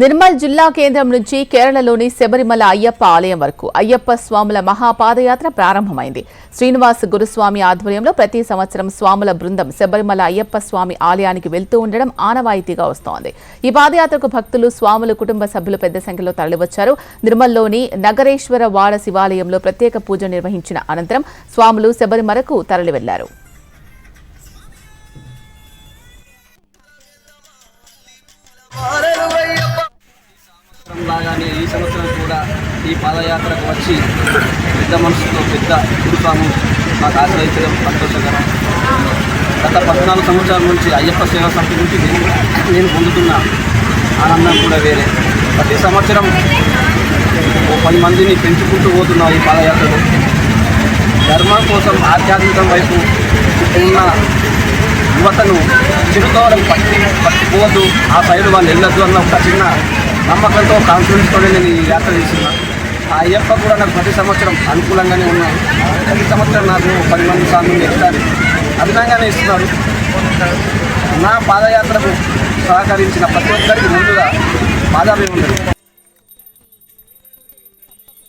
నిర్మల్ జిల్లా కేంద్రం నుంచి కేరళలోని శబరిమల అయ్యప్ప ఆలయం వరకు అయ్యప్ప స్వాముల మహాపాదయాత్ర ప్రారంభమైంది. శ్రీనివాస్ గురుస్వామి ఆధ్వర్యంలో ప్రతి సంవత్సరం స్వాముల బృందం శబరిమల అయ్యప్ప స్వామి ఆలయానికి వెళ్తూ ఉండడం ఆనవాయితీగా వస్తోంది. ఈ పాదయాత్రకు భక్తులు, స్వాములు, కుటుంబ సభ్యులు పెద్ద సంఖ్యలో తరలివచ్చారు. నిర్మల్లోని నగరేశ్వర వాడ శివాలయంలో ప్రత్యేక పూజ నిర్వహించిన అనంతరం స్వాములు శబరిమలకు తరలి వెళ్లారు. లాగానే ఈ సంవత్సరం కూడా ఈ పాదయాత్రకు వచ్చి పెద్ద మనసుతో పెద్ద గురుస్వామి మాకు ఆశ్రయించడం సంతోషకరం. గత 14 సంవత్సరాల నుంచి అయ్యప్ప సేవా సమితి నుంచి నేను పొందుతున్న ఆనందం కూడా వేరే. ప్రతి సంవత్సరం 10 మందిని పెంచుకుంటూ పోతున్నా ఈ పాదయాత్రలో. ధర్మం కోసం ఆధ్యాత్మికం వైపు ఉన్న యువతను చిరుతోవడం పట్టిపోవద్దు, ఆ సైడ్ వాళ్ళు వెళ్ళొద్దు అన్న ఒక చిన్న నమ్మకంతో, కాన్ఫిడెన్స్తోనే నేను ఈ యాత్ర చేస్తున్నా. ఆ అయ్యప్ప కూడా నాకు ప్రతి సంవత్సరం అనుకూలంగానే ఉన్నాయి. ప్రతి సంవత్సరం నాకు 10 మంది స్వామిని ఇస్తారు, అభినంగానే ఇస్తున్నారు. నా పాదయాత్రకు సహకరించిన ప్రతి ఒక్కరికి ముందుగా పాదాభివందనం.